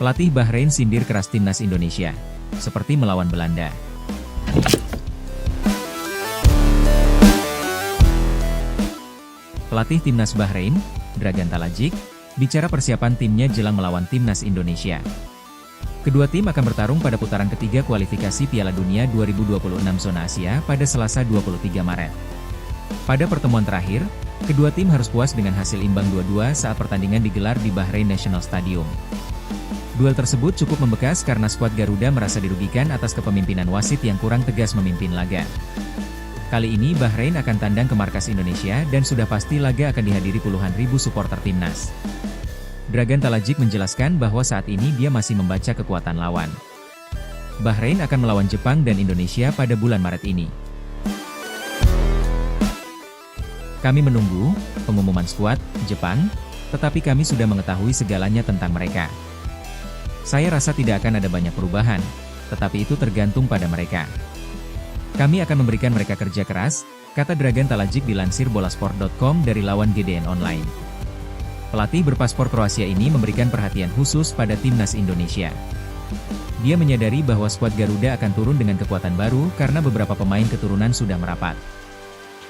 Pelatih Bahrain sindir keras timnas Indonesia, seperti melawan Belanda. Pelatih timnas Bahrain, Dragan Talajic, bicara persiapan timnya jelang melawan timnas Indonesia. Kedua tim akan bertarung pada putaran ketiga kualifikasi Piala Dunia 2026 zona Asia pada Selasa 23 Maret. Pada pertemuan terakhir, kedua tim harus puas dengan hasil imbang 2-2 saat pertandingan digelar di Bahrain National Stadium. Duel tersebut cukup membekas karena skuad Garuda merasa dirugikan atas kepemimpinan wasit yang kurang tegas memimpin laga. Kali ini Bahrain akan tandang ke markas Indonesia dan sudah pasti laga akan dihadiri puluhan ribu supporter timnas. Dragan Talajic menjelaskan bahwa saat ini dia masih membaca kekuatan lawan. Bahrain akan melawan Jepang dan Indonesia pada bulan Maret ini. Kami menunggu pengumuman skuad Jepang, tetapi kami sudah mengetahui segalanya tentang mereka. Saya rasa tidak akan ada banyak perubahan, tetapi itu tergantung pada mereka. Kami akan memberikan mereka kerja keras, kata Dragan Talajic dilansir bolasport.com dari lawan GDN Online. Pelatih berpaspor Kroasia ini memberikan perhatian khusus pada timnas Indonesia. Dia menyadari bahwa skuad Garuda akan turun dengan kekuatan baru karena beberapa pemain keturunan sudah merapat.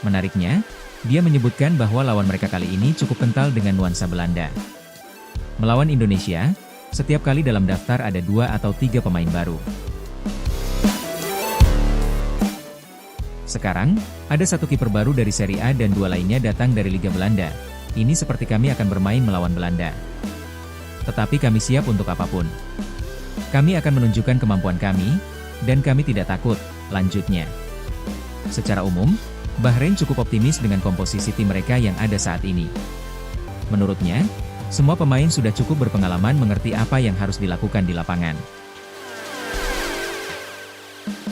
Menariknya, dia menyebutkan bahwa lawan mereka kali ini cukup kental dengan nuansa Belanda. Melawan Indonesia, setiap kali dalam daftar ada 2 atau 3 pemain baru. Sekarang, ada 1 kiper baru dari Serie A dan 2 lainnya datang dari Liga Belanda. Ini seperti kami akan bermain melawan Belanda. Tetapi kami siap untuk apapun. Kami akan menunjukkan kemampuan kami, dan kami tidak takut, lanjutnya. Secara umum, Bahrain cukup optimis dengan komposisi tim mereka yang ada saat ini. Menurutnya, semua pemain sudah cukup berpengalaman mengerti apa yang harus dilakukan di lapangan.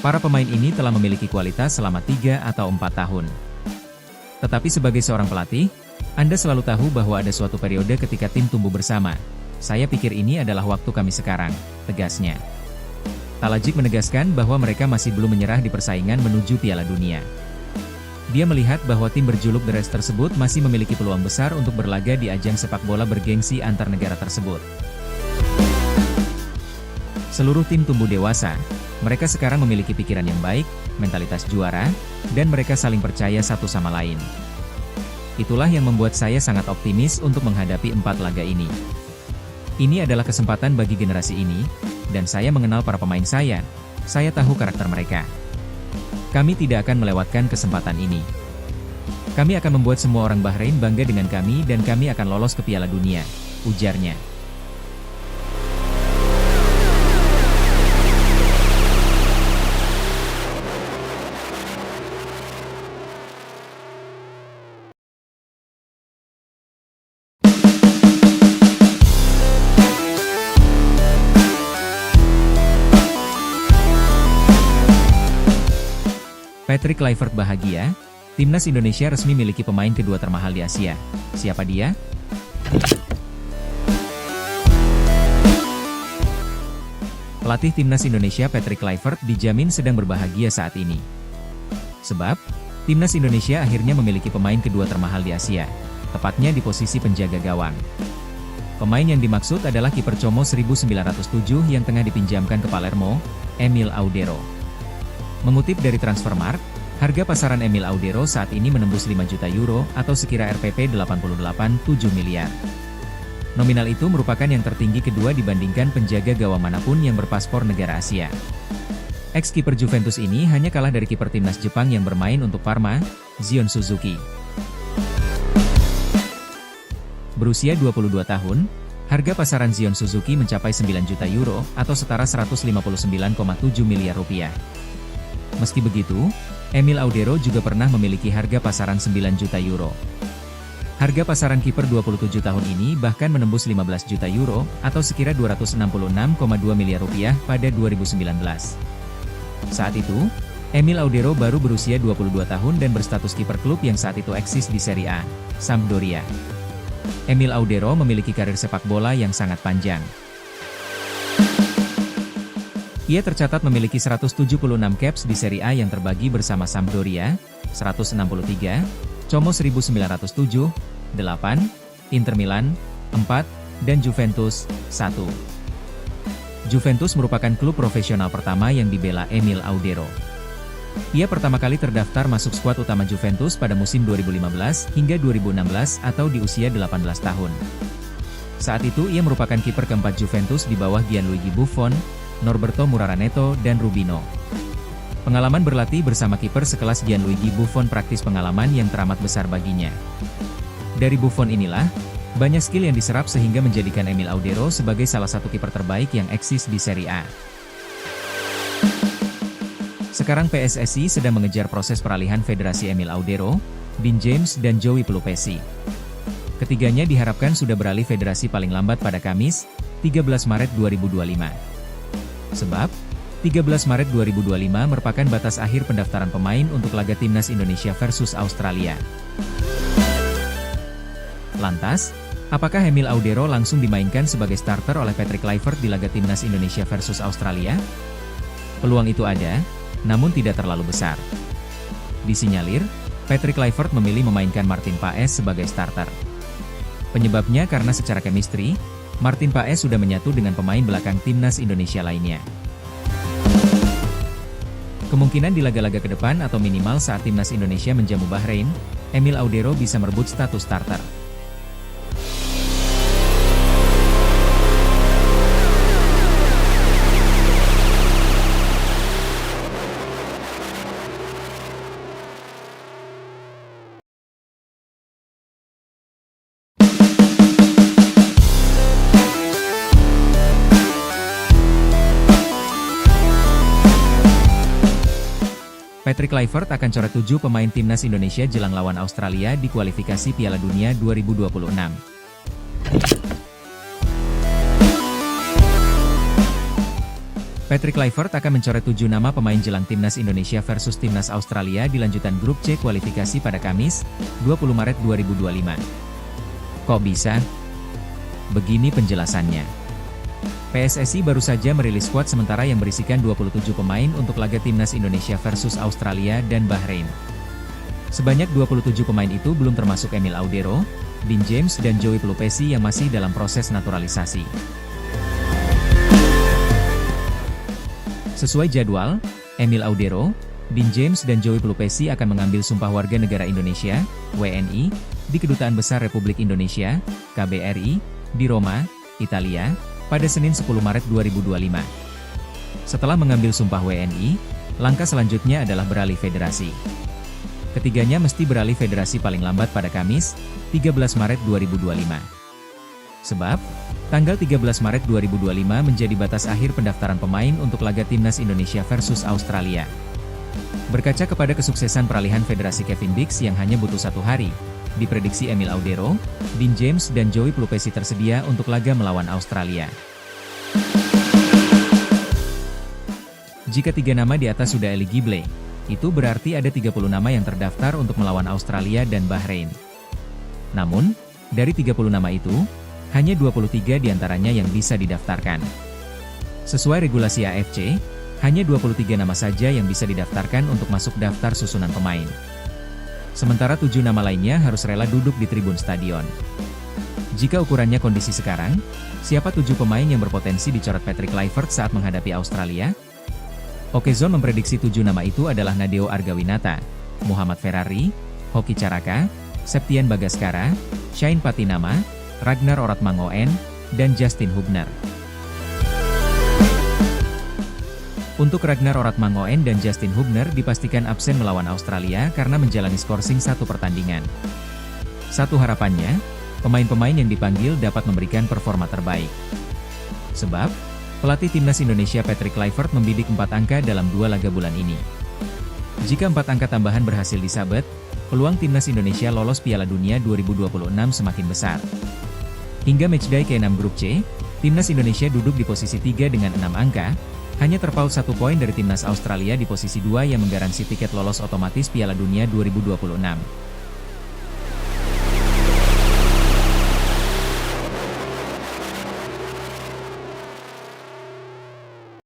Para pemain ini telah memiliki kualitas selama 3 atau 4 tahun. Tetapi sebagai seorang pelatih, Anda selalu tahu bahwa ada suatu periode ketika tim tumbuh bersama. Saya pikir ini adalah waktu kami sekarang, tegasnya. Talajic menegaskan bahwa mereka masih belum menyerah di persaingan menuju Piala Dunia. Dia melihat bahwa tim berjuluk The Reds tersebut masih memiliki peluang besar untuk berlaga di ajang sepak bola bergengsi antar negara tersebut. Seluruh tim tumbuh dewasa, mereka sekarang memiliki pikiran yang baik, mentalitas juara, dan mereka saling percaya satu sama lain. Itulah yang membuat saya sangat optimis untuk menghadapi 4 laga ini. Ini adalah kesempatan bagi generasi ini, dan saya mengenal para pemain saya tahu karakter mereka. Kami tidak akan melewatkan kesempatan ini. Kami akan membuat semua orang Bahrain bangga dengan kami dan kami akan lolos ke Piala Dunia, ujarnya. Patrick Kluivert bahagia, timnas Indonesia resmi miliki pemain kedua termahal di Asia. Siapa dia? Pelatih timnas Indonesia Patrick Kluivert dijamin sedang berbahagia saat ini. Sebab, timnas Indonesia akhirnya memiliki pemain kedua termahal di Asia, tepatnya di posisi penjaga gawang. Pemain yang dimaksud adalah kiper Como 1907 yang tengah dipinjamkan ke Palermo, Emil Audero. Mengutip dari Transfermarkt, harga pasaran Emil Audero saat ini menembus 5 juta euro atau sekira Rp 88,7 miliar. Nominal itu merupakan yang tertinggi kedua dibandingkan penjaga gawang manapun yang berpaspor negara Asia. Ex-kiper Juventus ini hanya kalah dari kiper timnas Jepang yang bermain untuk Parma, Zion Suzuki. Berusia 22 tahun, harga pasaran Zion Suzuki mencapai 9 juta euro atau setara 159,7 miliar rupiah. Meski begitu, Emil Audero juga pernah memiliki harga pasaran 9 juta euro. Harga pasaran kiper 27 tahun ini bahkan menembus 15 juta euro atau sekira 266,2 miliar rupiah pada 2019. Saat itu, Emil Audero baru berusia 22 tahun dan berstatus kiper klub yang saat itu eksis di Serie A, Sampdoria. Emil Audero memiliki karir sepak bola yang sangat panjang. Ia tercatat memiliki 176 caps di Serie A yang terbagi bersama Sampdoria, 163, Como 1907, 8, Inter Milan, 4, dan Juventus, 1. Juventus merupakan klub profesional pertama yang dibela Emil Audero. Ia pertama kali terdaftar masuk skuad utama Juventus pada musim 2015 hingga 2016 atau di usia 18 tahun. Saat itu ia merupakan kiper keempat Juventus di bawah Gianluigi Buffon, Norberto Muraneto, dan Rubino. Pengalaman berlatih bersama kiper sekelas Gianluigi Buffon praktis pengalaman yang teramat besar baginya. Dari Buffon inilah, banyak skill yang diserap sehingga menjadikan Emil Audero sebagai salah satu kiper terbaik yang eksis di Serie A. Sekarang PSSI sedang mengejar proses peralihan federasi Emil Audero, Dean James dan Joey Pelupesi. Ketiganya diharapkan sudah beralih federasi paling lambat pada Kamis, 13 Maret 2025. Sebab, 13 Maret 2025 merupakan batas akhir pendaftaran pemain untuk laga Timnas Indonesia versus Australia. Lantas, apakah Emil Audero langsung dimainkan sebagai starter oleh Patrick Kluivert di laga Timnas Indonesia versus Australia? Peluang itu ada, namun tidak terlalu besar. Disinyalir, Patrick Kluivert memilih memainkan Martin Paes sebagai starter. Penyebabnya karena secara chemistry, Martin Paes sudah menyatu dengan pemain belakang Timnas Indonesia lainnya. Kemungkinan di laga-laga ke depan atau minimal saat Timnas Indonesia menjamu Bahrain, Emil Audero bisa merebut status starter. Patrick Kluivert akan coret 7 pemain Timnas Indonesia jelang lawan Australia di kualifikasi Piala Dunia 2026. Patrick Kluivert akan mencoret 7 nama pemain jelang Timnas Indonesia versus Timnas Australia di lanjutan grup C kualifikasi pada Kamis, 20 Maret 2025. Kok bisa? Begini penjelasannya. PSSI baru saja merilis skuad sementara yang berisikan 27 pemain untuk laga Timnas Indonesia versus Australia dan Bahrain. Sebanyak 27 pemain itu belum termasuk Emil Audero, Dean James dan Joey Pelupesi yang masih dalam proses naturalisasi. Sesuai jadwal, Emil Audero, Dean James dan Joey Pelupesi akan mengambil sumpah warga negara Indonesia, WNI, di Kedutaan Besar Republik Indonesia, KBRI, di Roma, Italia, pada Senin 10 Maret 2025. Setelah mengambil sumpah WNI, langkah selanjutnya adalah beralih federasi. Ketiganya mesti beralih federasi paling lambat pada Kamis, 13 Maret 2025. Sebab, tanggal 13 Maret 2025 menjadi batas akhir pendaftaran pemain untuk laga Timnas Indonesia versus Australia. Berkaca kepada kesuksesan peralihan federasi Kevin Dix yang hanya butuh 1 hari, diprediksi Emil Audero, Dean James dan Joey Pelupesi tersedia untuk laga melawan Australia. Jika 3 nama di atas sudah eligible, itu berarti ada 30 nama yang terdaftar untuk melawan Australia dan Bahrain. Namun, dari 30 nama itu, hanya 23 diantaranya yang bisa didaftarkan. Sesuai regulasi AFC, hanya 23 nama saja yang bisa didaftarkan untuk masuk daftar susunan pemain. Sementara 7 nama lainnya harus rela duduk di tribun stadion. Jika ukurannya kondisi sekarang, siapa 7 pemain yang berpotensi dicoret Patrick Kluivert saat menghadapi Australia? Okezone memprediksi 7 nama itu adalah Nadeo Argawinata, Muhammad Ferrari, Hoki Caraka, Septian Bagaskara, Shane Patinama, Ragnar Oratmangoen, dan Justin Hubner. Untuk Ragnar Oratmangoen dan Justin Hubner dipastikan absen melawan Australia karena menjalani skorsing 1 pertandingan. Satu harapannya, pemain-pemain yang dipanggil dapat memberikan performa terbaik. Sebab, pelatih Timnas Indonesia Patrick Kluivert membidik 4 angka dalam 2 laga bulan ini. Jika 4 angka tambahan berhasil disabet, peluang Timnas Indonesia lolos Piala Dunia 2026 semakin besar. Hingga matchday ke-6 grup C, Timnas Indonesia duduk di posisi 3 dengan 6 angka, hanya terpaut 1 poin dari Timnas Australia di posisi 2 yang menggaransi tiket lolos otomatis Piala Dunia 2026.